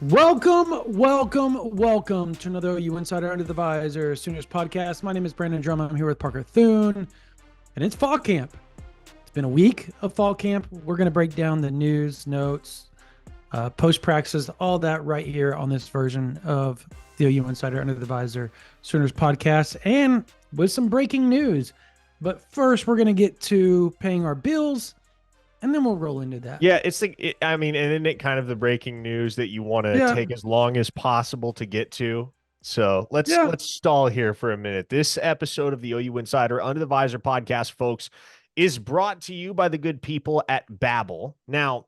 Welcome to another OU Insider Under the Visor Sooners podcast. My name is Brandon Drum. I'm here with Parker Thune, and it's fall camp. It's been a week of fall camp. We're going to break down the news, notes, post practices, all that right here on this version of the OU Insider Under the Visor Sooners podcast, and with some breaking news. But first, we're going to get to paying our bills, and then we'll roll into that. Yeah, it's like and isn't it kind of the breaking news that you want to Yeah, take as long as possible to get to? So let's yeah. let's stall here for a minute. This episode of the OU Insider Under the Visor podcast, folks, is brought to you by the good people at Babbel. Now,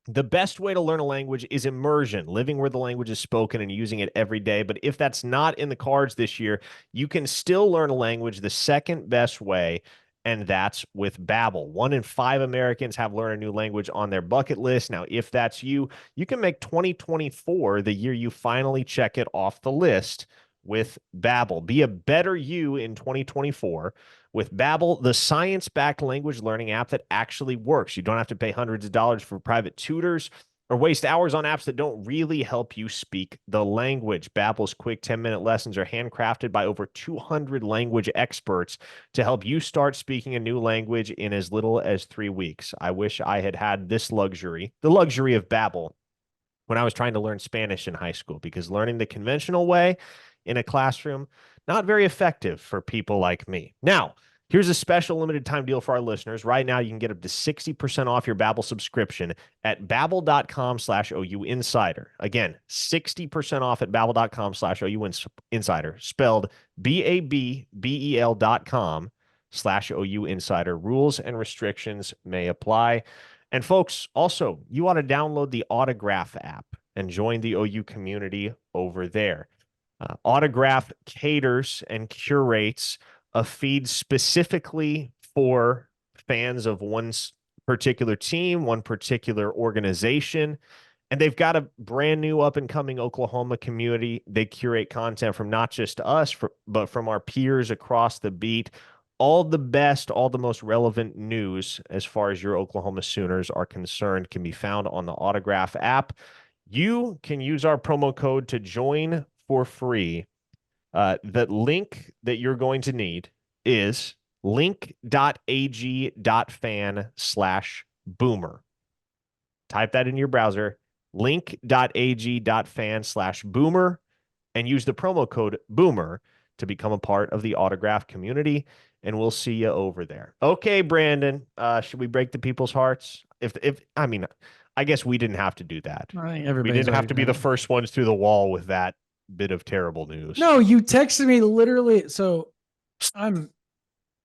the best way to learn a language is immersion, living where the language is spoken and using it every day. But if that's not in the cards this year, you can still learn a language the second best way, and that's with Babbel. 1 in 5 Americans have learned a new language on their bucket list. Now, if that's you, you can make 2024 the year you finally check it off the list with Babbel. Be a better you in 2024 with Babbel, the science-backed language learning app that actually works. You don't have to pay hundreds of dollars for private tutors or waste hours on apps that don't really help you speak the language. Babbel's quick 10-minute lessons are handcrafted by over 200 language experts to help you start speaking a new language in as little as 3 weeks. I wish I had had this luxury, the luxury of Babbel, when I was trying to learn Spanish in high school, because learning the conventional way in a classroom, not very effective for people like me. Now, here's a special limited time deal for our listeners. Right now, you can get up to 60% off your Babbel subscription at babbel.com/OU Insider. Again, 60% off at babbel.com/OU Insider, spelled BABBEL.com/OU Insider. Rules and restrictions may apply. And folks, also, you want to download the Autograph app and join the OU community over there. Autograph caters and curates a feed specifically for fans of one particular team, one particular organization. And they've got a brand new up and coming Oklahoma community. They curate content from not just us, but from our peers across the beat. All the best, all the most relevant news as far as your Oklahoma Sooners are concerned can be found on the Autograph app. You can use our promo code to join for free. The link that you're going to need is link.ag.fan/boomer. Type that in your browser, link.ag.fan/boomer, and use the promo code boomer to become a part of the Autograph community. And we'll see you over there. Okay, Brandon, should we break the people's hearts? I guess we didn't have to do that. I think We everybody's didn't have already to be done the it. first ones through the wall with that bit of terrible news. No, you texted me literally. So I'm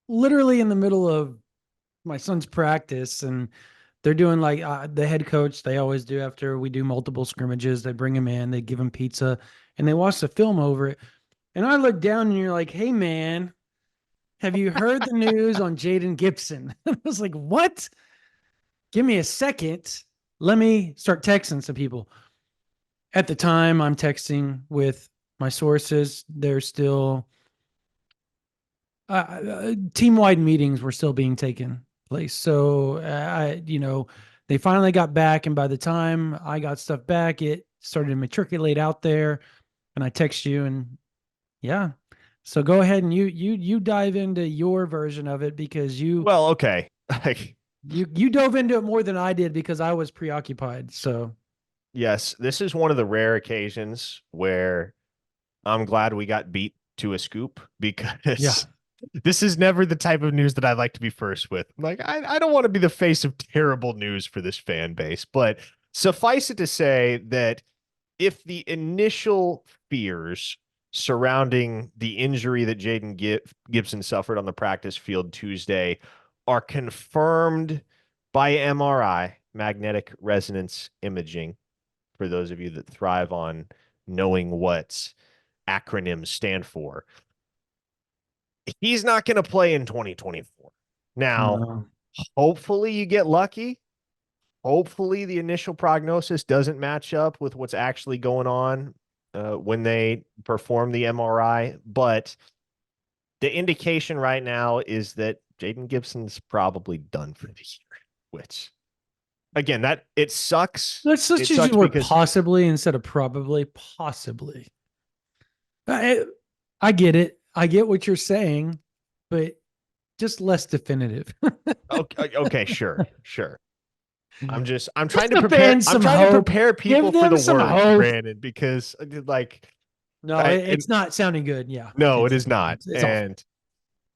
literally in the middle of my son's practice, and they're doing like the head coach. They always do after we do multiple scrimmages. They bring him in, they give him pizza, and they watch the film over it. And I look down, and you're like, "Hey, man, have you heard the news on Jaden Gibson?" I was like, "What? Give me a second. Let me start texting some people." At the time, I'm texting with my sources. They're still team-wide meetings were still being taken place. So they finally got back, and by the time I got stuff back, it started to matriculate out there. And I text you, and yeah. So go ahead and you dive into your version of it, because Well, okay. you dove into it more than I did because I was preoccupied. So Yes, this is one of the rare occasions where I'm glad we got beat to a scoop, yeah, because this is never the type of news that I like to be first with. Like, I don't want to be the face of terrible news for this fan base, but suffice it to say that if the initial fears surrounding the injury that Jaden Gibson suffered on the practice field Tuesday are confirmed by MRI, magnetic resonance imaging, for those of you that thrive on knowing what acronyms stand for, he's not going to play in 2024. Now, no. hopefully you get lucky. Hopefully the initial prognosis doesn't match up with what's actually going on when they perform the MRI. But the indication right now is that Jaden Gibson's probably done for the year, which again, that it sucks. Let's It use sucks the word because possibly instead of probably. Possibly. I, I get it. I get what you're saying, but just less definitive. okay, sure. I'm Give trying to the prepare. fans I'm some trying to hope. prepare people Give for them the some worst, hope. Brandon, because like No, I it's not sounding good. Yeah, no, it is not. it's awful. And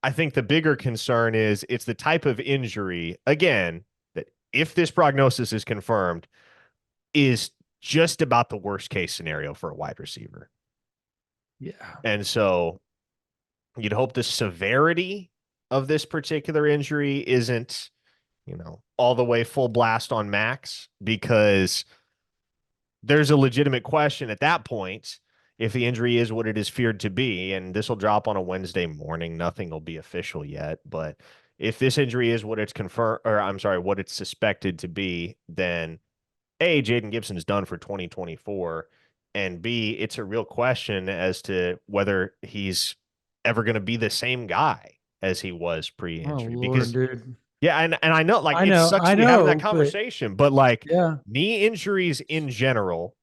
I think the bigger concern is it's the type of injury, again, that if this prognosis is confirmed, is just about the worst case scenario for a wide receiver. Yeah. And so you'd hope the severity of this particular injury isn't, all the way full blast on max, because there's a legitimate question at that point if the injury is what it is feared to be. And this will drop on a Wednesday morning. Nothing will be official yet. But if this injury is what it's confirmed, or I'm sorry, what it's suspected to be, then A, Jaden Gibson's done for 2024. And B, it's a real question as to whether he's ever going to be the same guy as he was Oh pre-injury. Lord, Because dude. yeah, and I know, like, it sucks I to be having that know, but conversation, but like yeah, knee injuries in general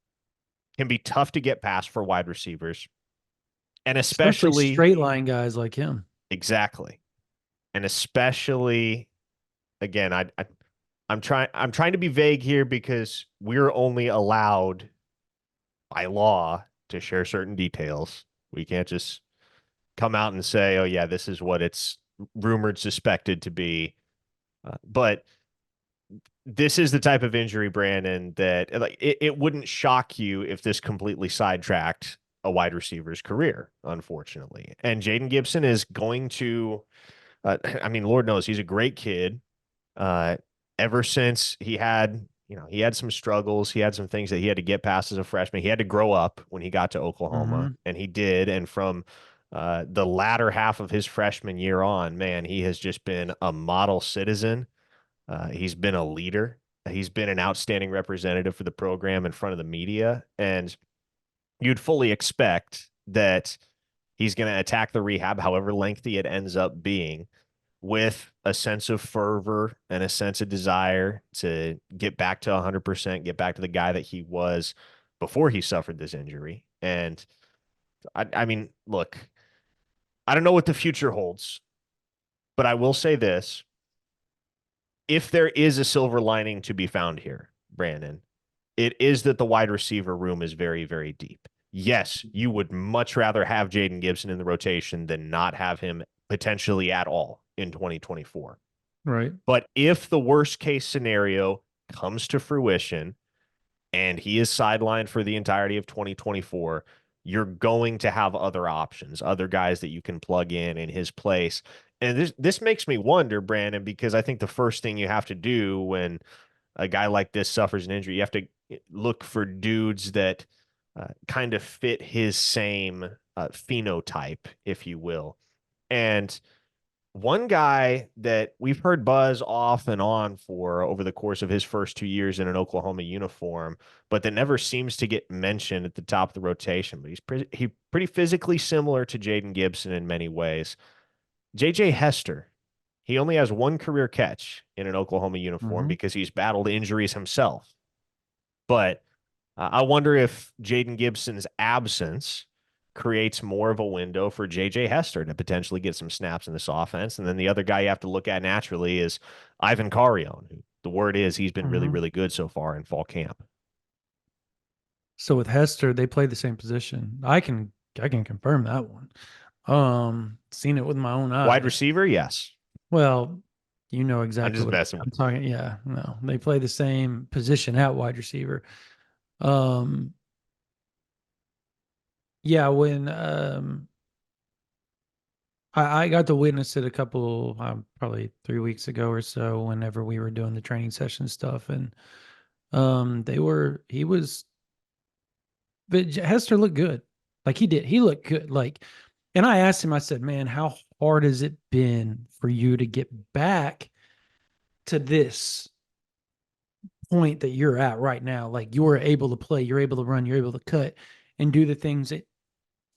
can be tough to get past for wide receivers, and especially especially straight line guys like him. exactly, and especially again, I'm trying to be vague here because we're only allowed by law to share certain details. We can't just come out and say, "Oh yeah, this is what it's rumored, suspected to be," but this is the type of injury, Brandon, that like it wouldn't shock you if this completely sidetracked a wide receiver's career, unfortunately. And Jaden Gibson is going to, I mean, Lord knows he's a great kid. Uh, Ever since he had some struggles, he had some things that he had to get past as a freshman. He had to grow up when he got to Oklahoma, Mm-hmm. and he did. And from the latter half of his freshman year on, man, he has just been a model citizen. He's been a leader. He's been an outstanding representative for the program in front of the media. And you'd fully expect that he's going to attack the rehab, however lengthy it ends up being, with a sense of fervor and a sense of desire to get back to 100%, get back to the guy that he was before he suffered this injury. And I mean, look, I don't know what the future holds, but I will say this. If there is a silver lining to be found here, Brandon, it is that the wide receiver room is very, very deep. Yes, you would much rather have Jaden Gibson in the rotation than not have him potentially at all in 2024. Right. But if the worst case scenario comes to fruition and he is sidelined for the entirety of 2024, you're going to have other options, other guys that you can plug in his place. And this makes me wonder, Brandon, because I think the first thing you have to do when a guy like this suffers an injury, you have to look for dudes that kind of fit his same phenotype, if you will. And one guy that we've heard buzz off and on for over the course of his first 2 years in an Oklahoma uniform, but that never seems to get mentioned at the top of the rotation. But he's pretty physically similar to Jaden Gibson in many ways. JJ Hester, he only has one career catch in an Oklahoma uniform Mm-hmm. because he's battled injuries himself. But I wonder if Jaden Gibson's absence creates more of a window for JJ Hester to potentially get some snaps in this offense. And then the other guy you have to look at naturally is Ivan Carrion, who the word is he's been really, Mm-hmm. really good so far in fall camp. So with Hester, they play the same position. I can confirm that one. Seen it with my own Wide eyes. receiver, yes. Well, you know I'm exactly just what messing I'm with talking. Yeah, no, they play the same position at wide receiver. Um, yeah, when I got to witness it a couple, probably 3 weeks ago or so, whenever we were doing the training session stuff, and he was, but Hester looked good, like he looked good, like, and I asked him, I said, man, how hard has it been for you to get back to this point that you're at right now? Like you're able to play, you're able to run, you're able to cut and do the things that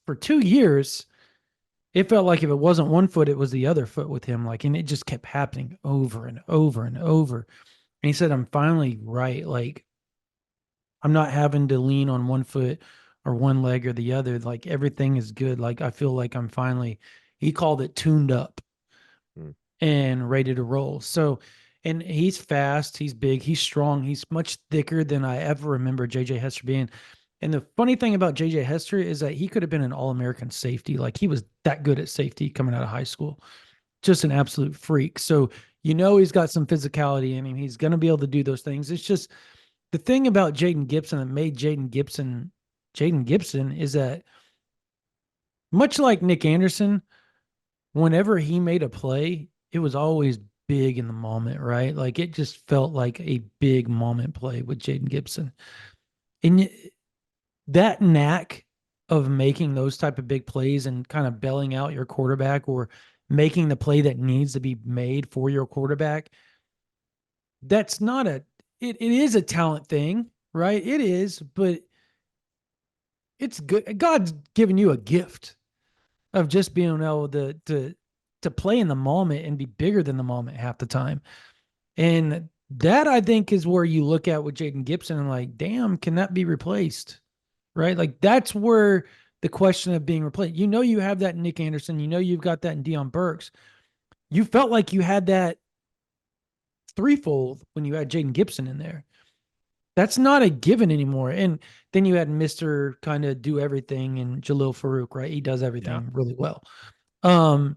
for 2 years, it felt like if it wasn't one foot, it was the other foot with him. Like, and it just kept happening over and over and over. And he said, I'm finally right. Like, I'm not having to lean on one foot or one leg or the other. Like, everything is good. Like, I feel like I'm finally, he called it tuned up Mm. and ready to roll. So, and he's fast, he's big, he's strong, he's much thicker than I ever remember JJ Hester being. And the funny thing about JJ Hester is that he could have been an All American safety. Like, he was that good at safety coming out of high school, just an absolute freak. So, he's got some physicality in him. He's going to be able to do those things. It's just the thing about Jaden Gibson that made Jaden Gibson is that much like Nick Anderson, whenever he made a play, it was always big in the moment, right? Like it just felt like a big moment play with Jaden Gibson. And that knack of making those type of big plays and kind of bailing out your quarterback or making the play that needs to be made for your quarterback, that's not it is a talent thing, right? It is, but it's good. God's given you a gift of just being able to play in the moment and be bigger than the moment half the time. And that I think is where you look at with Jaden Gibson and like, damn, can that be replaced? Right? Like that's where the question of being replaced. You have that in Nick Anderson. You've got that in Deion Burks. You felt like you had that threefold when you had Jaden Gibson in there. That's not a given anymore. And then you had Mr. kind of do everything and Jalil Farouk, right? He does Yeah. everything really well. Um,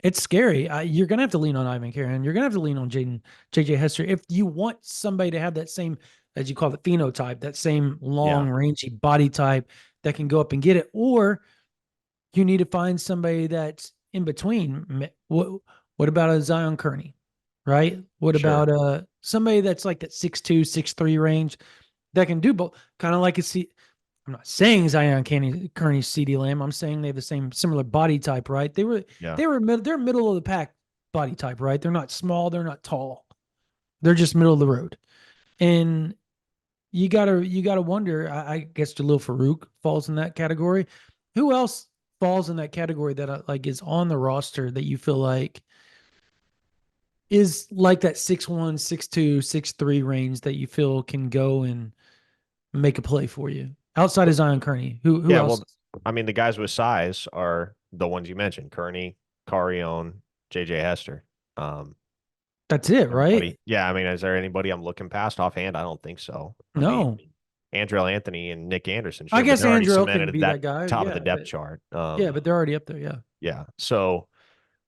It's scary. You're gonna have to lean on Ivan Karen. You're gonna have to lean on JJ Hester if you want somebody to have that same, as you call it, phenotype, that same Yeah. long, rangy body type that can go up and get it. Or you need to find somebody that's in between. What about a Zion Kearney, right? What Sure. about somebody that's like that 6'2", 6'3" range that can do both? Kind of like I'm not saying Zion Kearney's CD Lamb. I'm saying they have the same similar body type, right? Yeah. They're middle of the pack body type, right? They're not small, they're not tall. They're just middle of the road. And you gotta wonder. I guess Jalil Farouk falls in that category. Who else falls in that category that like is on the roster that you feel like is like that 6'1", 6'2", 6'3" range that you feel can go and make a play for you outside of Zion Kearney? Who Yeah. else? Well, I mean, the guys with size are the ones you mentioned: Kearney, Carione, JJ Hester. Um, That's it, right? Everybody. Yeah, I mean, is there anybody I'm looking past offhand? I don't think so. I mean, No. Andrell Anthony and Nick Anderson, I sure, but guess they're already Andrew can cemented at be that that guy. top of the depth chart. But they're already up there. Yeah. Yeah. So,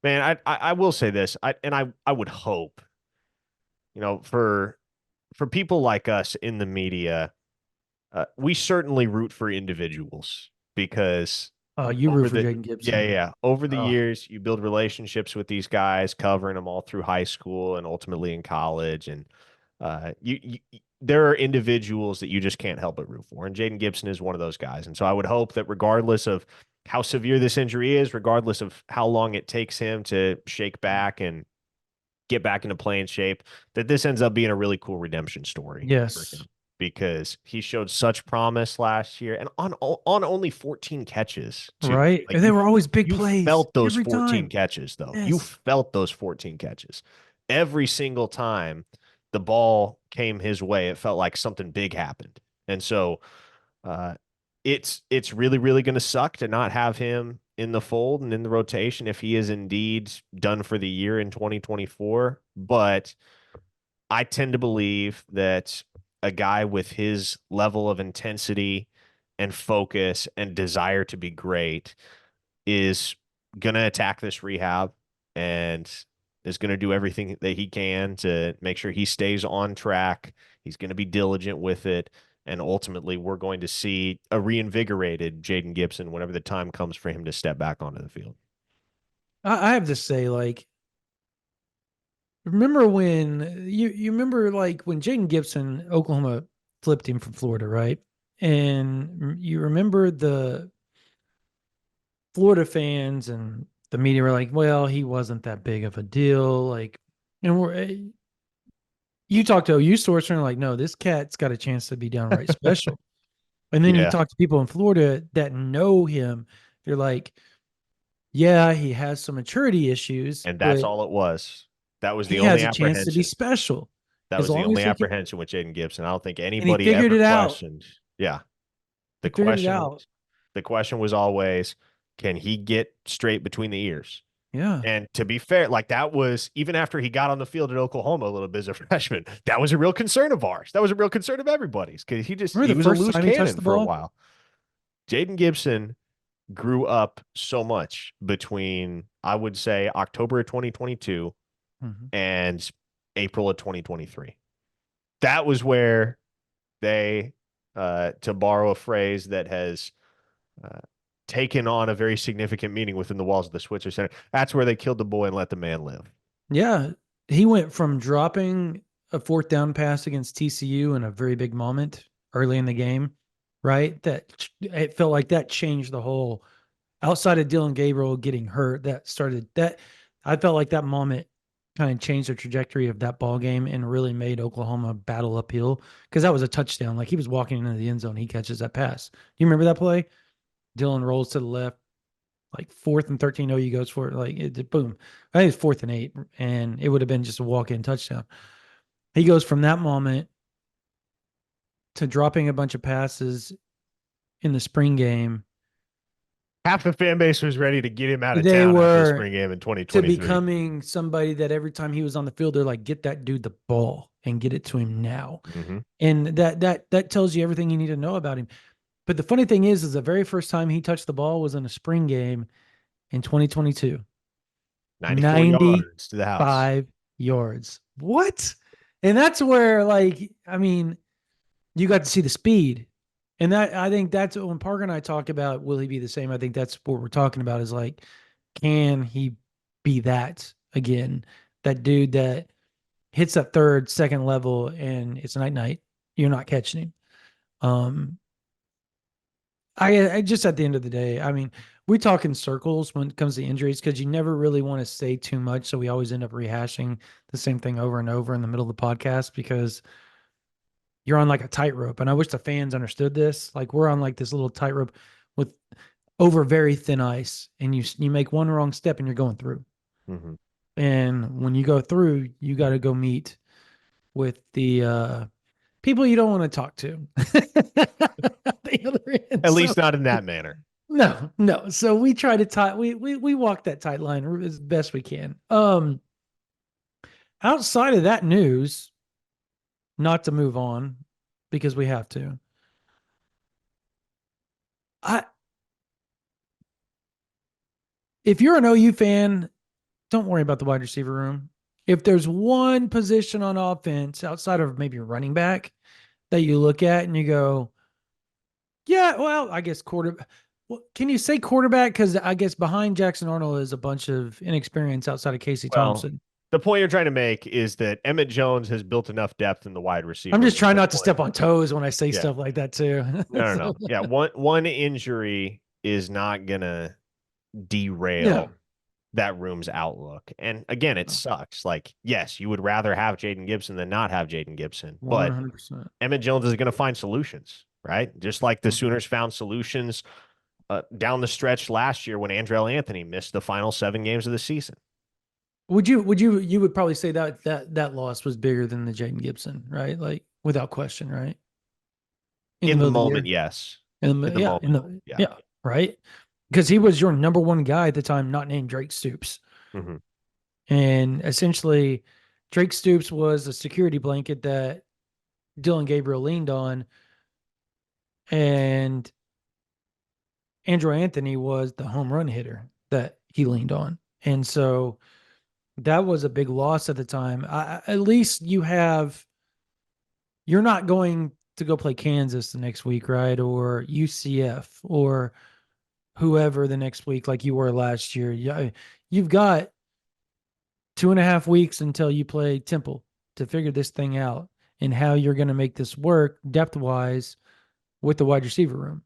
man, I will say this. I would hope, for people like us in the media, we certainly root for individuals because Oh, you root over for the Jaden yeah, Gibson. yeah, over the Oh, years, you build relationships with these guys, covering them all through high school and ultimately in college, and there are individuals that you just can't help but root for, and Jaden Gibson is one of those guys. And so I would hope that regardless of how severe this injury is, regardless of how long it takes him to shake back and get back into playing shape, that this ends up being a really cool redemption story for yes. him because he showed such promise last year and on only 14 catches too. Right. Like And they were always big you plays felt those every 14 time. catches though. You Yes. felt those 14 catches. Every single time the ball came his way, it felt like something big happened. And so uh, it's really, really going to suck to not have him in the fold and in the rotation if he is indeed done for the year in 2024. But I tend to believe that a guy with his level of intensity and focus and desire to be great is going to attack this rehab and is going to do everything that he can to make sure he stays on track. He's going to be diligent with it. And ultimately, we're going to see a reinvigorated Jaden Gibson whenever the time comes for him to step back onto the field. I have to say, like, remember when you remember like when Jaden Gibson, Oklahoma flipped him from Florida, right? And you remember the Florida fans and the media were like, well, he wasn't that big of a deal. Like, and you talk to OU source and like, no, this cat's got a chance to be downright special. And then you Yeah. talk to people in Florida that know him. They're like, yeah, he has some maturity issues, And that's but all it was. That was he the only has a chance to be apprehension. special. That As was the long only as he can, apprehension with Jaden Gibson. I don't think and he anybody figured ever it out. questioned. Yeah. He The figured it question out. was the question was always, can he get straight between the ears? Yeah. And to be fair, like that was even after he got on the field at Oklahoma a little bit as a freshman, that was a real concern of ours. That was a real concern of everybody's because Remember he the was a first loose time he touched cannon the for a ball? while. Jaden Gibson grew up so much between, I would say, October of 2022 Mhm. and April of 2023. That was where they, to borrow a phrase that has uh, taken on a very significant meaning within the walls of the Switzer Center, that's where they killed the boy and let the man live. Yeah. He went from dropping a fourth down pass against TCU in a very big moment early in the game, right? That it felt like that changed the whole outside of Dylan Gabriel getting hurt. That started that I felt like that moment kind of changed the trajectory of that ball game and really made Oklahoma battle uphill because that was a touchdown. Like he was walking into the end zone, he catches that pass. You remember that play? Dylan rolls to the left, like 4th and 13. OU goes for it. Like it, boom. I think it's 4th and 8, and it would have been just a walk-in touchdown. He goes from that moment to dropping a bunch of passes in the spring game. Half the fan base was ready to get him out of They town after the were spring game in to 2023. becoming somebody that every time he was on the field, they're like, get that dude the ball and get it to him now. Mm-hmm. And that tells you everything you need to know about him. But the funny thing is the very first time he touched the ball was in a spring game in 2022. 94 yards to the house. 95 yards. What? And that's where, like, I mean, you got to see the speed. And that I think that's when Parker and I talk about will he be the same? I think that's what we're talking about is like, can he be that again? That dude that hits that third, second level and it's night night. You're not catching him. Um, I just at the end of the day, I mean, we talk in circles when it comes to injuries because you never really want to say too much. So we always end up rehashing the same thing over and over in the middle of the podcast because you're on like a tightrope. And I wish the fans understood this. Like we're on like this little tightrope with over very thin ice, and you make one wrong step and you're going through. Mm-hmm. And when you go through, you got to go meet with the people you don't want to talk to. The other end. At So least not in that manner. no, no. So we try to tie we walk that tight line as best we can. Outside of that news, not to move on because we have to. I If you're an OU fan, don't worry about the wide receiver room. If there's one position on offense outside of maybe running back that you look at and you go, yeah, well, I guess quarterback. Well, can you say quarterback? Because I guess behind Jackson Arnold is a bunch of inexperience outside of Casey Well, Thompson. the point you're trying to make is that Emmett Jones has built enough depth in the wide receiver I'm just room trying to the not to point. step on toes when I say Yeah. stuff like that too. No, no, So, no. Yeah, one injury is not gonna yeah, derail that room's outlook. And again, it sucks. Like, yes, you would rather have Jaden Gibson than not have Jaden Gibson, but 100%. Emmett Jones is going to find solutions, right? Just like the Sooners found solutions down the stretch last year when Andrell Anthony missed the final 7 games of the season. You would probably say that loss was bigger than the Jaden Gibson, right? Like without question, right? In the In the middle of the moment, year. yes. In the, In the yeah, moment, yeah. yeah, right. Because he was your number one guy at the time, not named Drake Stoops. Mm-hmm. And essentially, Drake Stoops was a security blanket that Dylan Gabriel leaned on, and Andrew Anthony was the home run hitter that he leaned on. And so that was a big loss at the time. At least you're not going to go play Kansas the next week, right? Or UCF or whoever the next week, like you were last year. Yeah, you've got 2.5 weeks until you play Temple to figure this thing out and how you're going to make this work depth wise with the wide receiver room.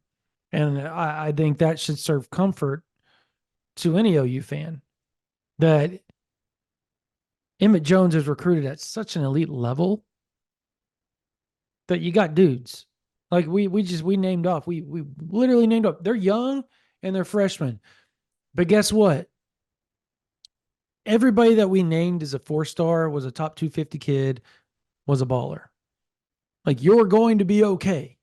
And I think that should serve comfort to any OU fan that Emmett Jones is recruited at such an elite level that you got dudes. Like we named off. We literally named off. They're young and they're freshmen. But guess what? Everybody that we named as a 4-star was a top 250 kid, was a baller. Like, you're going to be okay.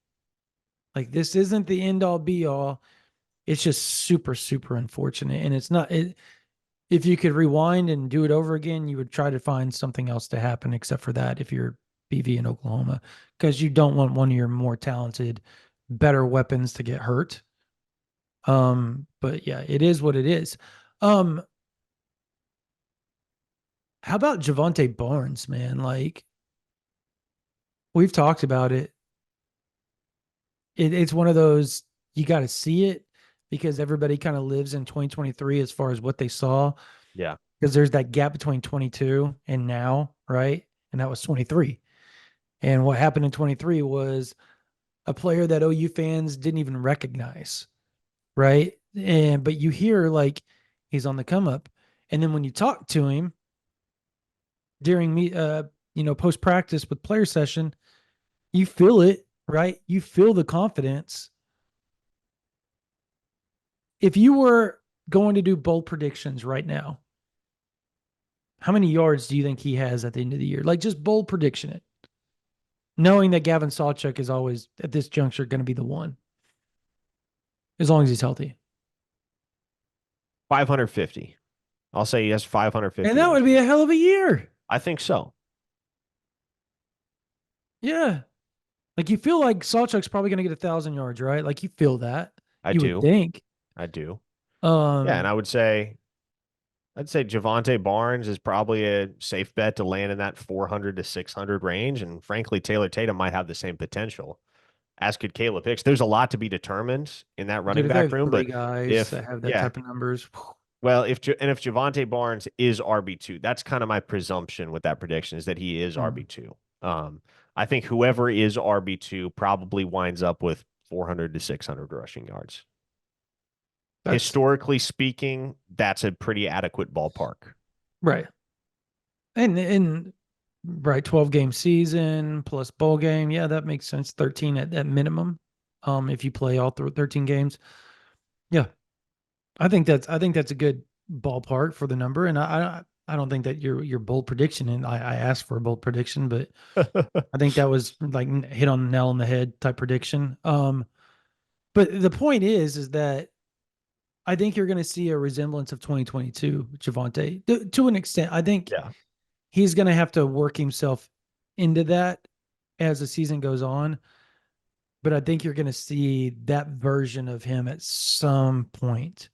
Like, this isn't the end all be all. It's just super, super unfortunate. And it's not, if you could rewind and do it over again, you would try to find something else to happen except for that if you're BV in Oklahoma, because you don't want one of your more talented, better weapons to get hurt. But yeah, it is what it is. Um, how about Javante Barnes, man? Like, we've talked about it. It's one of those, you got to see it because everybody kind of lives in 2023 as far as what they saw, Yeah. because there's that gap between 22 and now, right? And that was 23. And what happened in 23 was a player that OU fans didn't even recognize, right? And but you hear like he's on the come up. And then when you talk to him during post practice with player session, you feel it, right? You feel the confidence. If you were going to do bold predictions right now, how many yards do you think he has at the end of the year? Like, just bold prediction it, knowing that Gavin Sawchuk is always at this juncture going to be the one, as long as he's healthy. 550. I'll say he has 550 And that yards. would be a hell of a year. I think so. Yeah. Like, you feel like Sawchuk's probably going to get 1,000 yards, right? Like, you feel that. I You would do. think. I do. Yeah, and Um, I'd say Javante Barnes is probably a safe bet to land in that 400 to 600 range. And frankly, Taylor Tatum might have the same potential, as could Caleb Hicks. There's a lot to be determined in that dude, running if they back have room. three But guys that if, have that yeah, type of numbers, well, if Javante Barnes is RB2, that's kind of my presumption with that prediction is that he is RB2. I think whoever is RB2 probably winds up with 400 to 600 rushing yards. that's Historically speaking, that's a pretty adequate ballpark. right. And right, 12 game season plus bowl game. Yeah, that makes sense. 13 at minimum. If you play all through 13 games. Yeah. I think that's a good ballpark for the number. And I don't think that your bold prediction, and I asked for a bold prediction, but I think that was like hit on the nail on the head type prediction. But the point is that I think you're going to see a resemblance of 2022 Javante to an extent. I think Yeah. he's going to have to work himself into that as the season goes on. But I think you're going to see that version of him at some point.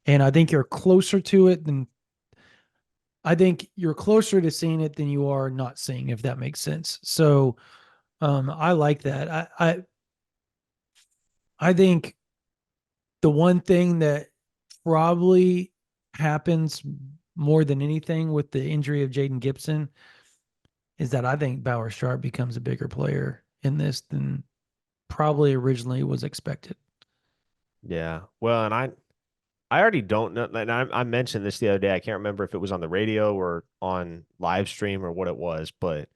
And I think you're closer to it than I think you're closer to seeing it than you are not seeing, if that makes sense. So I like that. I think the one thing that probably happens more than anything with the injury of Jaden Gibson is that I think Bauer Sharp becomes a bigger player in this than probably originally was expected. Yeah. Well, and I already don't know. And I mentioned this the other day. I can't remember if it was on the radio or on live stream or what it was, but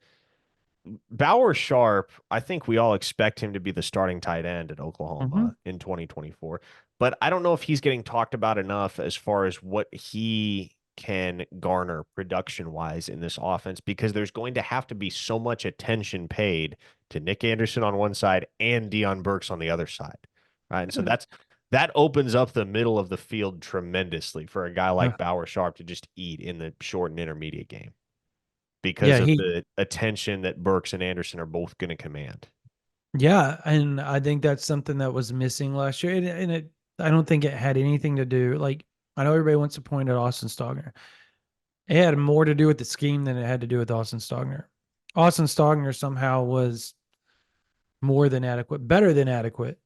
Bauer Sharp, I think we all expect him to be the starting tight end at Mm-hmm. Oklahoma in 2024. But I don't know if he's getting talked about enough as far as what he can garner production wise in this offense, because there's going to have to be so much attention paid to Nick Anderson on one side and Deion Burks on the other side. Right. And so that opens up the middle of the field tremendously for a guy like Bauer Sharp to just eat in the short and intermediate game because Yeah, of the attention that Burks and Anderson are both going to command. and I think that's something that was missing last year, and I don't think it had anything to do. Like, I know everybody wants to point at Austin Stogner. It had more to do with the scheme than it had to do with Austin Stogner. Austin Stogner somehow was more than adequate, better than adequate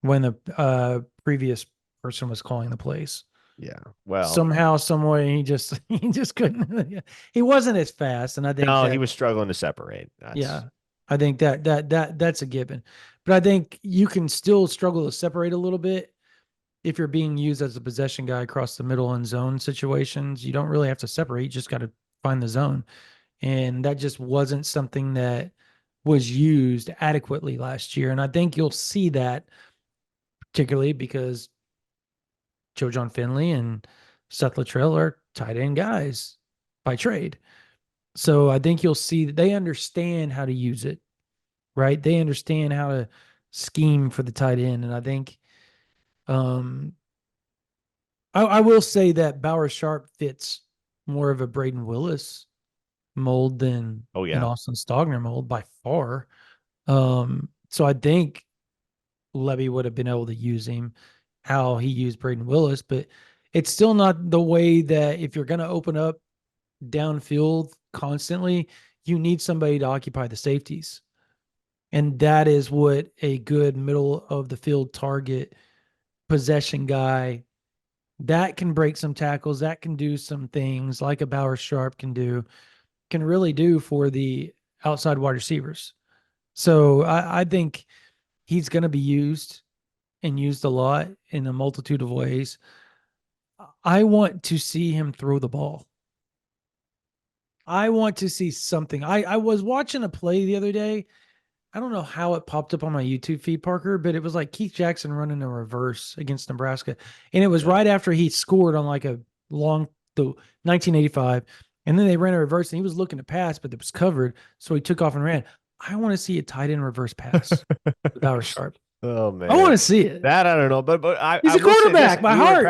when the previous person was calling the plays. Yeah. Well, Somehow, some way, he just couldn't. He wasn't as fast, and I think no, he that was struggling to separate. yeah, That's I think that's a given. But I think you can still struggle to separate a little bit if you're being used as a possession guy across the middle and zone situations. You don't really have to separate; you just got to find the zone, and that just wasn't something that was used adequately last year. And I think you'll see that particularly because Joe John Finley and Seth Luttrell are tight end guys by trade. So I think you'll see that they understand how to use it, right? They understand how to scheme for the tight end. And I think um I will say that Bauer Sharp fits more of a Braden Willis mold than Oh an yeah. Austin Stogner mold by far. So I think Levy would have been able to use him how he used Braden Willis, but it's still not the way that if you're going to open up downfield constantly, you need somebody to occupy the safeties. And that is what a good middle of the field target possession guy that can break some tackles, that can do some things like a Bauer Sharp can really do for the outside wide receivers. So I think he's going to be used and used a lot in a multitude of ways. I want to see him throw the ball. I want to see something. I was watching a play the other day. I don't know how it popped up on my YouTube feed, Parker, but it was like Keith Jackson running a reverse against Nebraska. And it was Yeah. right after he scored on like a long, the 1985. And then they ran a reverse and he was looking to pass, but it was covered. So he took off and ran. I want to see a tight end reverse pass with Bauer Sharp. Oh I want man. to see it. That I don't know, but He's I a will say this: quarterback by heart. we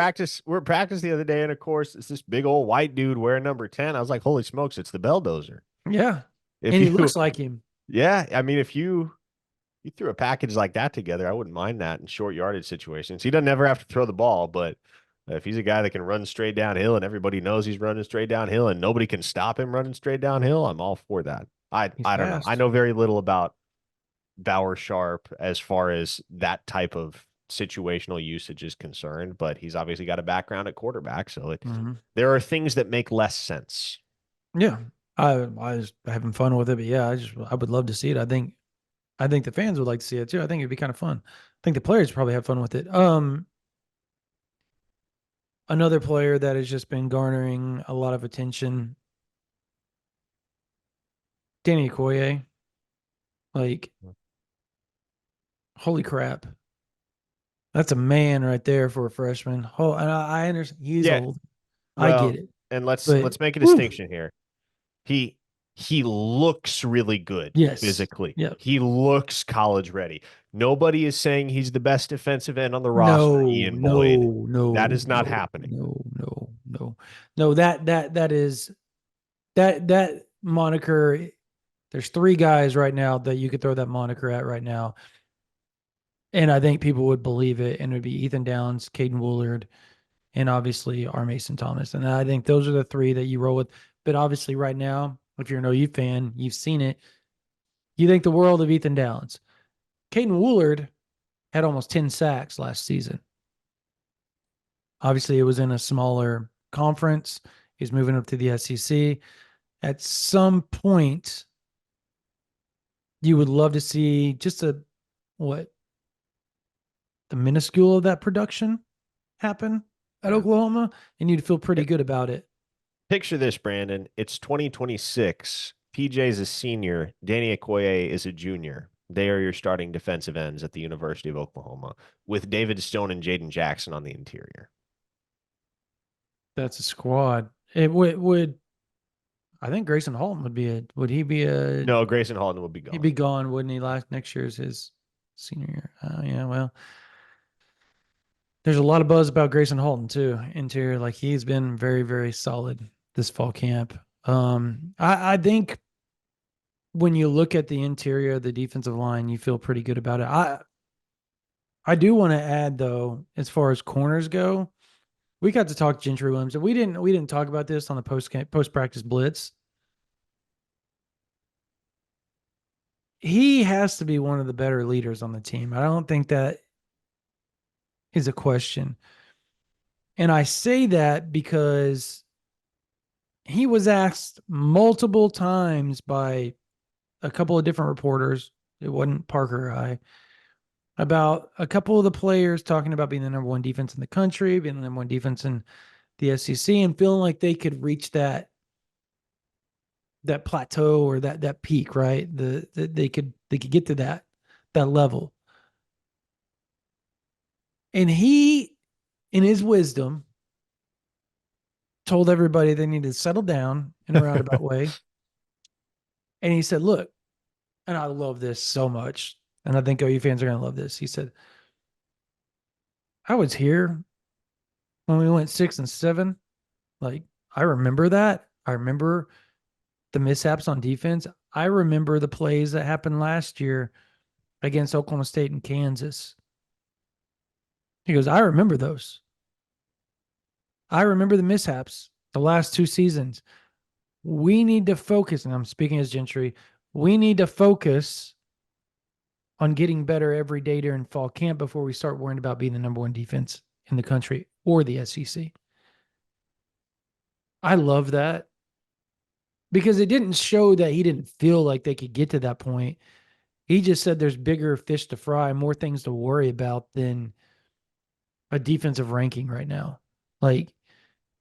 were at practice the other day, and of course it's this big old white dude wearing number 10. I was like, holy smokes, it's the Belldozer. Yeah. If And he you, looks like him. yeah, I mean, if you threw a package like that together, I wouldn't mind that in short yardage situations. He doesn't ever have to throw the ball, but if he's a guy that can run straight downhill and everybody knows he's running straight downhill and nobody can stop him running straight downhill, I'm all for that. He's I don't know. I fast. know very little about Bauer Sharp as far as that type of situational usage is concerned, but he's obviously got a background at quarterback, so Mm-hmm. there are things that make less sense. Yeah. I was having fun with it, but yeah, I would love to see it. I think the fans would like to see it too. I think it'd be kind of fun. I think the players probably have fun with it. Another player that has just been garnering a lot of attention, Danny Okoye. Like, holy crap. That's a man right there for a freshman. Oh, and I understand he's Yeah, old. I get well, it. and But let's make a whew, distinction here. He he looks really good yes. physically. Yeah. He looks college ready. Nobody is saying he's the best defensive end on the roster, No, Ian Boyd. no, That no, is not no, happening. no, no, no. No, that is that moniker. There's three guys right now that you could throw that moniker at right now. And I think people would believe it. And it would be Ethan Downs, Caden Woolard, and obviously our Mason Thomas. And I think those are the three that you roll with. But obviously, right now, if you're an OU fan, you've seen it. You think the world of Ethan Downs. Caden Woolard had almost 10 sacks last season. Obviously, it was in a smaller conference. He's moving up to the SEC. At some point, you would love to see just what the minuscule of that production happen at Yeah. Oklahoma, and you'd feel pretty good about it. Picture this, Brandon. It's 2026. PJ's a senior. Danny Okoye is a junior. They are your starting defensive ends at the University of Oklahoma with David Stone and Jaden Jackson on the interior. That's a squad. It would I think Grayson Halton would he be No, Grayson Halton will be he'd gone. be gone, wouldn't he? Last next year's his senior year. Yeah, well, there's a lot of buzz about Grayson Halton too. Interior, like he's been very, very solid this fall camp. I think when you look at the interior of the defensive line, you feel pretty good about it. I do want to add though, as far as corners go, we got to talk Gentry Williams. We didn't talk about this on the post practice blitz. He has to be one of the better leaders on the team. I don't think that is a question. And I say that because he was asked multiple times by a couple of different reporters. It wasn't Parker or I about a couple of the players talking about being the number one defense in the country, being the number one defense in the SEC, and feeling like they could reach that plateau or that peak, right? They could get to that level. And he, in his wisdom, told everybody they needed to settle down in a roundabout way And he said, look, and I love this so much. And I think OU fans are going to love this. He said, I was here when we went 6-7. Like, I remember that. I remember the mishaps on defense. I remember the plays that happened last year against Oklahoma State and Kansas. He goes, I remember those. I remember the mishaps the last 2 seasons. We need to focus, and I'm speaking as Gentry, we need to focus on getting better every day during fall camp before we start worrying about being the number one defense in the country or the SEC. I love that because it didn't show that he didn't feel like they could get to that point. He just said there's bigger fish to fry, more things to worry about than a defensive ranking right now. Like,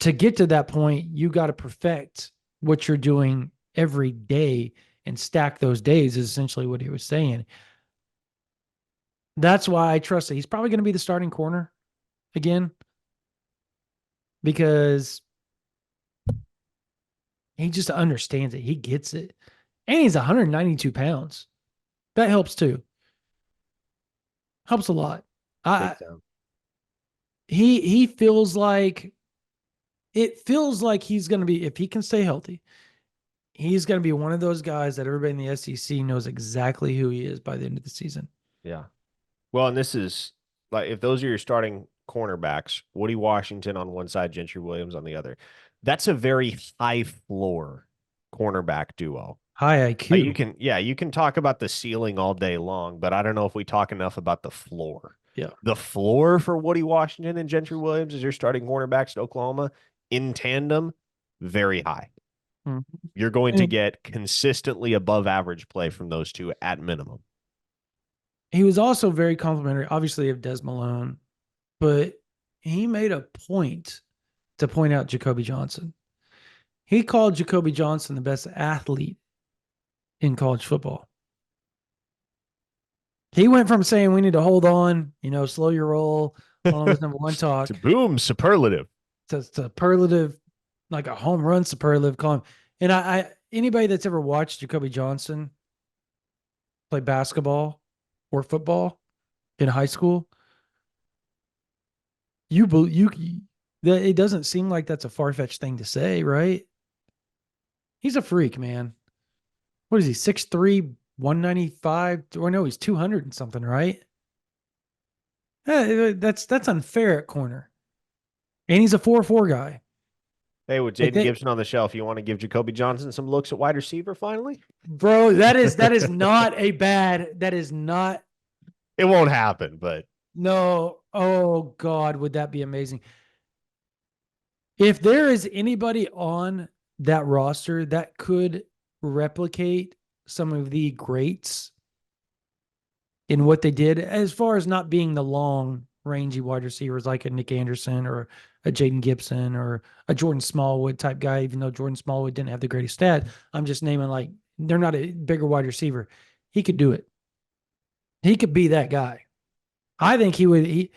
to get to that point, you got to perfect what you're doing every day and stack those days, is essentially what he was saying. That's why I trust that he's probably going to be the starting corner again, because he just understands it. He gets it. And he's 192 pounds. That helps too. Helps a lot. He feels like, it feels like he's going to be, if he can stay healthy, he's going to be one of those guys that everybody in the SEC knows exactly who he is by the end of the season. Yeah. Well, and this is like, if those are your starting cornerbacks, Woody Washington on one side, Gentry Williams on the other, that's a very high floor cornerback duo. High IQ. You can talk about the ceiling all day long, but I don't know if we talk enough about the floor. Yeah. The floor for Woody Washington and Gentry Williams as your starting cornerbacks at Oklahoma in tandem, very high. Mm-hmm. You're going to get consistently above average play from those two at minimum. He was also very complimentary, obviously, of Des Malone, but he made a point to point out Jacoby Johnson. He called Jacoby Johnson the best athlete in college football. He went from saying we need to hold on, slow your roll, all this number one talk, to boom, superlative. To superlative, like a home run superlative column. And I anybody that's ever watched Jacoby Johnson play basketball or football in high school, it doesn't seem like that's a far-fetched thing to say, right? He's a freak, man. What is he, 6'3", 195? Or no, he's 200 and something, right? That's unfair at corner. And he's a 4-4 guy. Hey, with Jaden Gibson on the shelf, you want to give Jacoby Johnson some looks at wide receiver finally? Bro, that is not a bad, that is not. It won't happen, but. No. Oh, God, would that be amazing? If there is anybody on that roster that could replicate some of the greats in what they did, as far as not being the long, rangy wide receivers like a Nick Anderson or a Jaden Gibson or a Jordan Smallwood type guy, even though Jordan Smallwood didn't have the greatest stat. I'm just naming, like, they're not a bigger wide receiver. He could do it. He could be that guy. I think he would.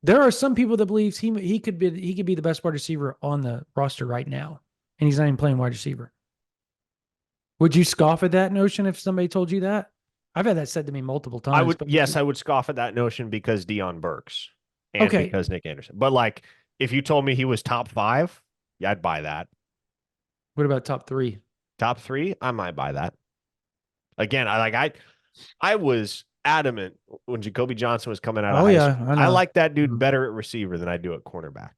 There are some people that believes he could be the best wide receiver on the roster right now, and he's not even playing wide receiver. Would you scoff at that notion if somebody told you that? I've had that said to me multiple times. I would scoff at that notion because Deion Burks and because Nick Anderson. But like, if you told me he was top 5, yeah, I'd buy that. What about top 3? Top 3, I might buy that. Again, I was adamant when Jacoby Johnson was coming out of high school. I like that dude better at receiver than I do at cornerback.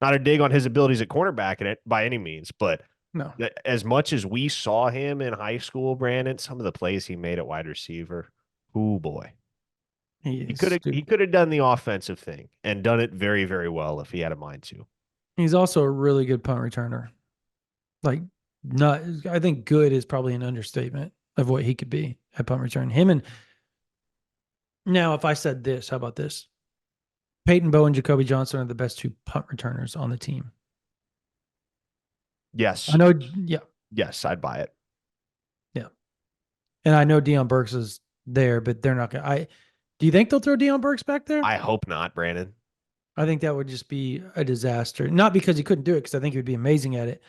Not a dig on his abilities at cornerback by any means, but no. As much as we saw him in high school, Brandon, some of the plays he made at wide receiver, oh boy. He could have done the offensive thing and done it very, very well if he had a mind to. He's also a really good punt returner. Like, I think good is probably an understatement of what he could be at punt return. Now, if I said this, how about this? Peyton Bowe and Jacoby Johnson are the best 2 punt returners on the team. Yes. I know. Yeah. Yes, I'd buy it. Yeah. And I know Deion Burks is there, but they're not going to. Do you think they'll throw Deion Burks back there? I hope not, Brandon. I think that would just be a disaster. Not because he couldn't do it, because I think he would be amazing at it.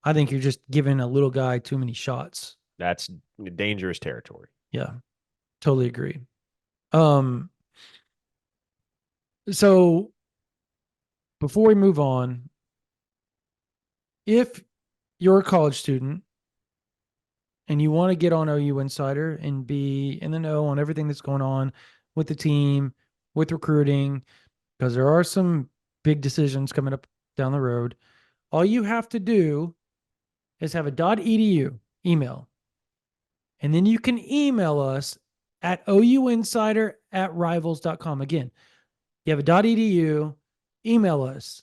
I think you're just giving a little guy too many shots. That's dangerous territory. Yeah, totally agree. Um, so before we move on, if you're a college student and you want to get on OU Insider and be in the know on everything that's going on with the team, with recruiting, because there are some big decisions coming up down the road, all you have to do is have a .edu email. And then you can email us at ouinsider@rivals.com. Again, you have a .edu, email us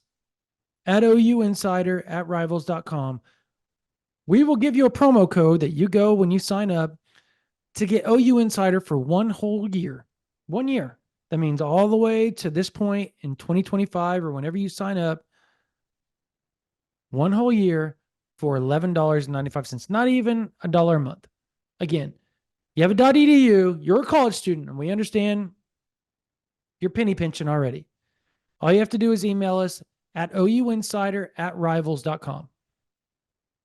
at ouinsider@rivals.com. We will give you a promo code that you go when you sign up to get OU Insider for 1 whole year. 1 year. That means all the way to this point in 2025 or whenever you sign up, 1 whole year for $11.95. Not even $1 a month. Again, you have a .edu, you're a college student, and we understand you're penny pinching already. All you have to do is email us at ouinsider@rivals.com.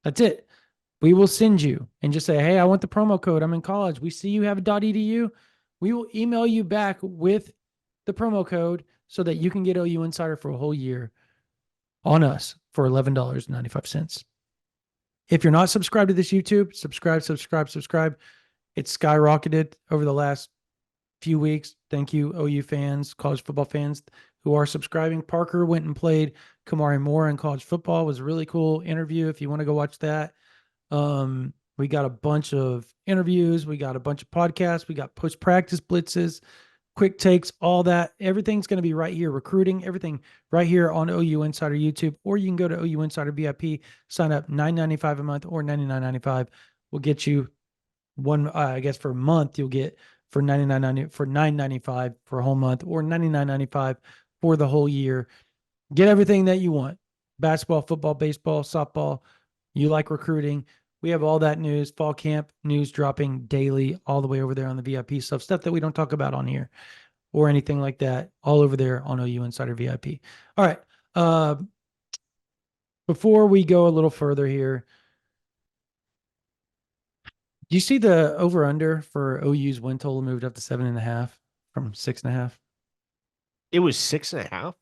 That's it. We will send you and just say, hey, I want the promo code. I'm in college. We see you have a .edu. We will email you back with the promo code so that you can get OU Insider for a whole year on us for $11.95. If you're not subscribed to this YouTube, subscribe. It's skyrocketed over the last few weeks. Thank you, OU fans, college football fans who are subscribing. Parker went and played Kamari Moore in college football. It was a really cool interview. If you want to go watch that. We got a bunch of interviews. We got a bunch of podcasts. We got post-practice blitzes, quick takes, all that. Everything's going to be right here. Recruiting, everything right here on OU Insider YouTube. Or you can go to OU Insider VIP, sign up $9.95 a month or $99.95. We'll get you one, I guess for a month, you'll get for $9.95 for a whole month or $99.95 for the whole year. Get everything that you want. Basketball, football, baseball, softball. You like recruiting. We have all that news, fall camp news dropping daily, all the way over there on the VIP stuff that we don't talk about on here or anything like that, all over there on OU Insider VIP. All right. Before we go a little further here, do you see the over under for OU's win total moved up to 7.5 from 6.5? It was 6.5. I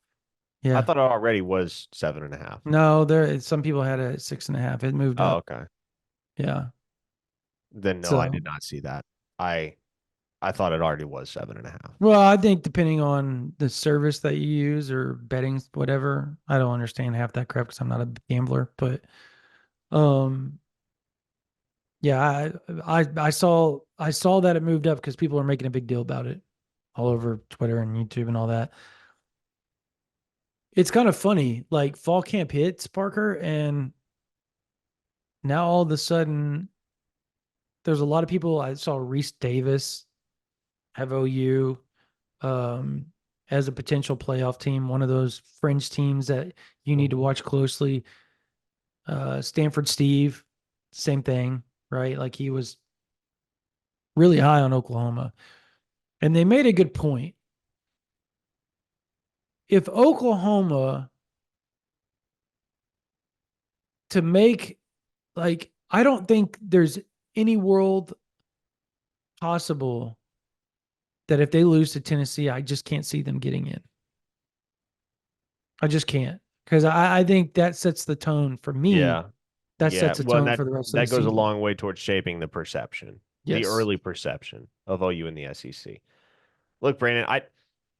Yeah. thought it already was 7.5. No, some people had it at 6.5. It moved Oh, up. okay. Yeah. Then no, I So, did not see that. I I thought it already was 7.5. well, I think depending on the service that you use or betting, whatever, I don't understand half that crap because I'm not a gambler. But um, yeah, I saw that it moved up because people are making a big deal about it all over Twitter and YouTube and all that. It's kind of funny, like fall camp hits, Parker, and now all of a sudden there's a lot of people. I saw Reese Davis have OU um, as a potential playoff team, one of those fringe teams that you need to watch closely. Stanford Steve, same thing, right? Like he was really high on Oklahoma. And they made a good point. If Oklahoma to make, like, I don't think there's any world possible that if they lose to Tennessee, I just can't see them getting in. I just can't. Because I think that sets the tone for me. Yeah. That Yeah. sets the Well, and tone that for the rest of the that goes a season. long way towards shaping the perception, the Yes. early perception of OU in the SEC. Look, Brandon,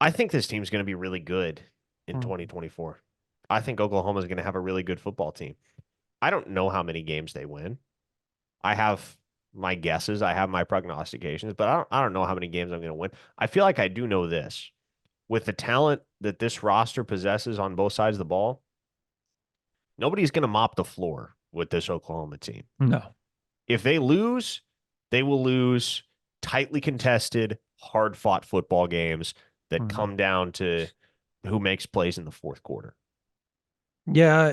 I think this team's going to be really good in Mm. 2024. I think Oklahoma's going to have a really good football team. I don't know how many games they win. I have my guesses, I have my prognostications, but I don't know how many games I'm going to win. I feel like I do know this. With the talent that this roster possesses on both sides of the ball, nobody's going to mop the floor with this Oklahoma team. No. If they lose, they will lose tightly contested, hard fought football games that Mm. come down to who makes plays in the fourth quarter. Yeah,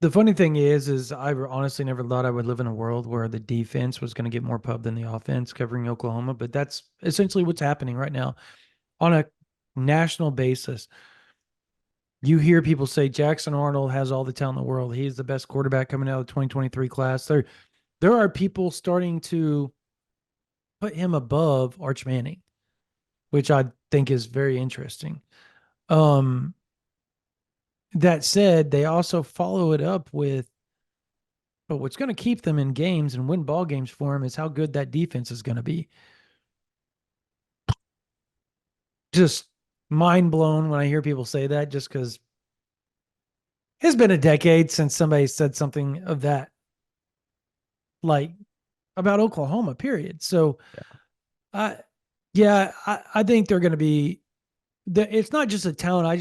the funny thing is I honestly never thought I would live in a world where the defense was going to get more pub than the offense covering Oklahoma, but that's essentially what's happening right now on a national basis. You hear people say Jackson Arnold has all the talent in the world. He's the best quarterback coming out of the 2023 class. There are people starting to put him above Arch Manning, which I think is very interesting. Um, that said, they also follow it up with, but what's going to keep them in games and win ball games for them is how good that defense is going to be. Just mind blown when I hear people say that, just because it's been a decade since somebody said something of that, like about Oklahoma, period. So, I, yeah, I think they're going to be, it's not just a talent. I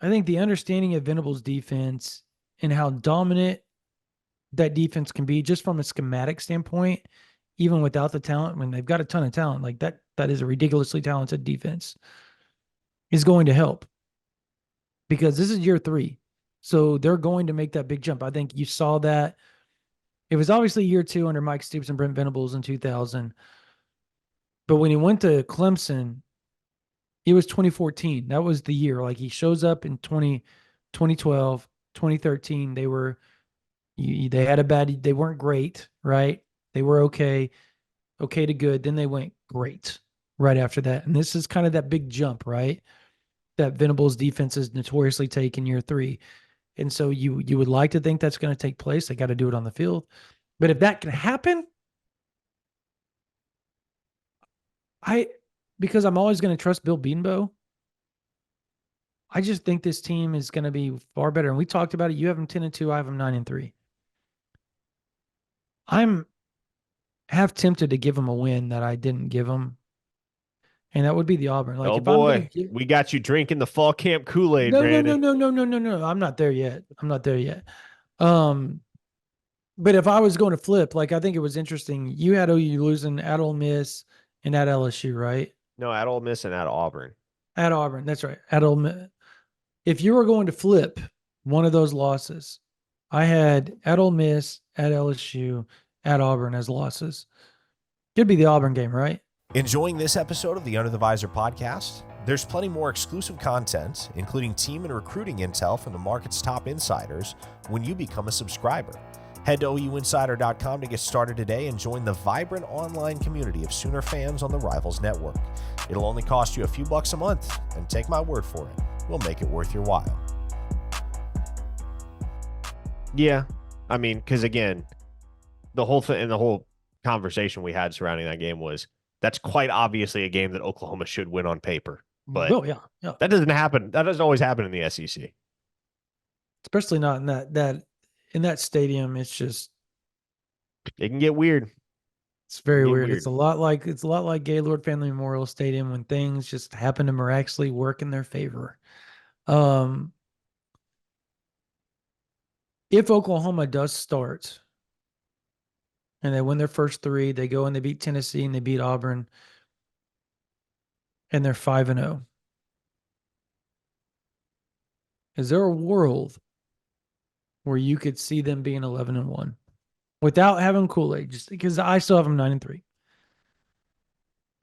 think the understanding of Venable's defense and how dominant that defense can be just from a schematic standpoint, even without the talent, when they've got a ton of talent, like that is a ridiculously talented defense, is going to help because this is year 3. So they're going to make that big jump. I think you saw that. It was obviously year 2 under Mike Stoops and Brent Venables in 2000. But when he went to Clemson, it was 2014. That was the year. Like he shows up in 2012, 2013. They had a bad, they weren't great, right? They were okay to good. Then they went great right after that. And this is kind of that big jump, right? That Venables defense is notoriously take in year 3. And so you would like to think that's going to take place. They got to do it on the field. But if that can happen, I because I'm always going to trust Bill Beanbo, I just think this team is going to be far better. And we talked about it. You have them 10-2. I have them 9-3. I'm half tempted to give them a win that I didn't give them, and that would be the Auburn. Like Oh if I'm going to boy, give, we got you drinking the fall camp Kool-Aid, no, no, no, Brandon. no, no, no, no, no. I'm not there yet. I'm not there yet. Um, but if I was going to flip, like I think it was interesting. You had OU losing at Ole Miss and at LSU, right? No, at Ole Miss and at Auburn. At Auburn, that's right. At Ole Miss. If you were going to flip one of those losses, I had at Ole Miss, at LSU, at Auburn as losses. Could be the Auburn game, right? Enjoying this episode of the Under the Visor podcast? There's plenty more exclusive content, including team and recruiting intel from the market's top insiders, when you become a subscriber. Head to OUinsider.com to get started today and join the vibrant online community of Sooner fans on the Rivals Network. It'll only cost you a few bucks a month, and take my word for it, we'll make it worth your while. Yeah. I mean, because again, the whole thing and the whole conversation we had surrounding that game was that's quite obviously a game that Oklahoma should win on paper. But oh yeah, yeah. that doesn't happen. That doesn't always happen in the SEC. Especially not in that stadium. It's just It can get weird. it's very Get weird. weird. It's a lot like Gaylord Family Memorial Stadium when things just happen to miraculously work in their favor. If Oklahoma does start and they win their first 3, they go and they beat Tennessee and they beat Auburn, and they're 5-0. Is there a world where you could see them being 11-1 without having Kool-Aid? Just because I still have them 9-3.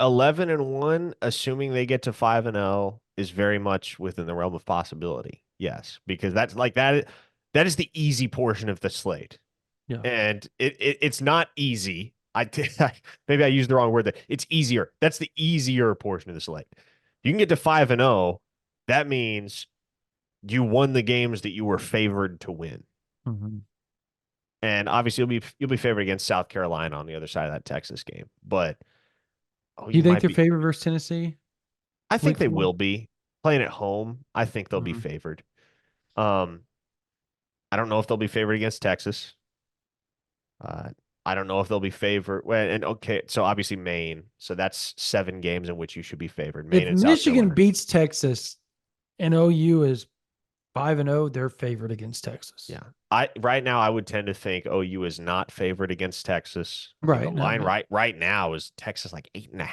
11-1, assuming they get to 5-0, is very much within the realm of possibility. Yes, because that's like that. That is the easy portion of the slate. Yeah. And it's not easy. Maybe I used the wrong word there. It's easier. That's the easier portion of the slate. You can get to 5-0. That means you won the games that you were favored to win. Mm-hmm. And obviously you'll be favored against South Carolina on the other side of that Texas game. But Do you think they're favored versus Tennessee? I think they 4? will be playing at home. I think they'll be favored. I don't know if they'll be favored against Texas. I don't know if they'll be favored. Well, and okay, so obviously Maine. So that's 7 games in which you should be favored. Maine If and South Michigan Carolina. beats Texas and OU is 5-0, they're favored against Texas. Yeah. Right now I would tend to think OU is not favored against Texas. Right. The line right now is Texas like 8.5,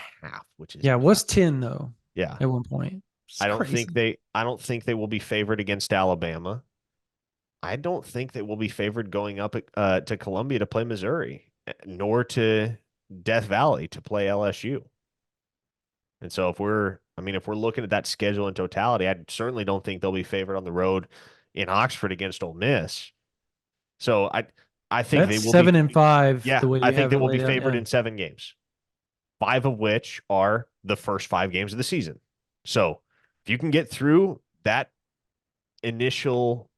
which is what's 10 though? Yeah. At one point. I don't think they will be favored against Alabama. I don't think they will be favored going up to Columbia to play Missouri, nor to Death Valley to play LSU. And so if we're looking at that schedule in totality, I certainly don't think they'll be favored on the road in Oxford against Ole Miss. So I think they That's will be 7-5 the way I you think have they it will be laid out. favored Yeah. in 7 games, 5 of which are the first 5 games of the season. So if you can get through that initial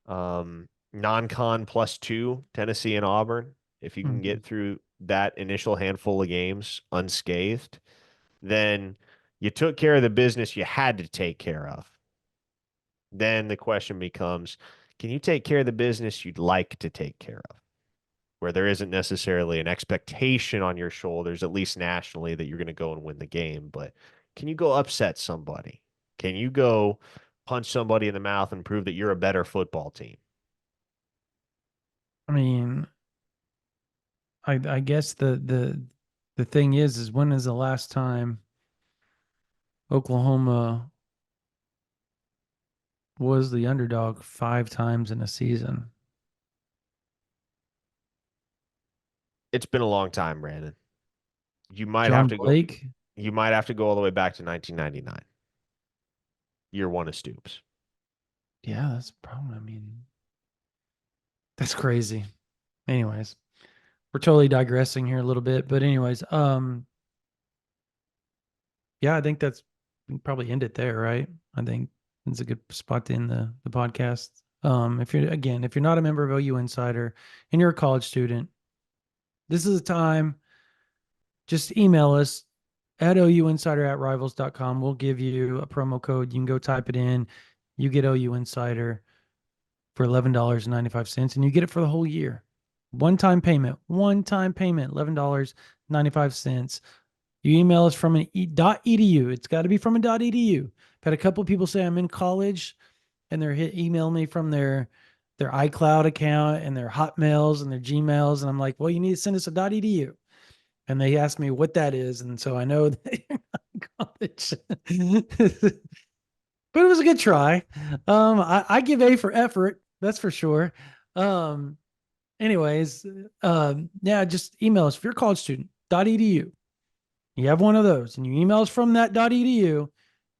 non-con +2, Tennessee and Auburn, if you can Mhm. get through that initial handful of games unscathed, then you took care of the business you had to take care of. Then the question becomes, can you take care of the business you'd like to take care of? Where there isn't necessarily an expectation on your shoulders, at least nationally, that you're going to go and win the game. But can you go upset somebody? Can you go punch somebody in the mouth and prove that you're a better football team? I mean, I guess the thing is when is the last time Oklahoma was the underdog 5 times in a season? It's been a long time, Brandon. You might have John to go. Blake? You might have to go all the way back to 1999, year 1 of Stoops. Yeah, that's probably, I mean, that's crazy. Anyways, we're totally digressing here a little bit, but anyways, yeah, I think that's we can probably end it there, right? I think it's a good spot to end the podcast. If you're not a member of OU Insider and you're a college student, this is the time. Just email us at ouinsider@rivals.com. We'll give you a promo code. You can go type it in. You get OU Insider for $11.95, and you get it for the whole year. One-time payment, $11.95. You email us from an .edu. It's got to be from a .edu. I've had a couple of people say I'm in college, and they're email me from their iCloud account and their Hotmails and their Gmails, and I'm like, well, you need to send us a .edu. And they asked me what that is, and so I know that you're not in college. But it was a good try. I give A for effort, that's for sure. Anyways, yeah, just email us if you're a college student. .edu. You have one of those, and you email us from that .edu.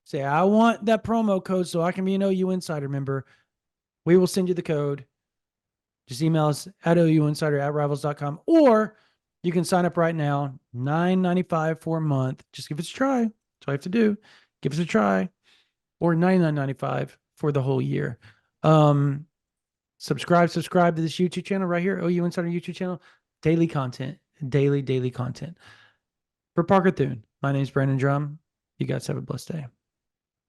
Say, I want that promo code so I can be an OU Insider member. We will send you the code. Just email us at ouinsider@rivals.com, or you can sign up right now, $9.95 for a month. Just give us a try. That's all you have to do. Give us a try, or $99.95 for the whole year. Subscribe to this YouTube channel right here, OU Insider YouTube channel. Daily content, daily content. For Parker Thune, my name is Brandon Drum. You guys have a blessed day.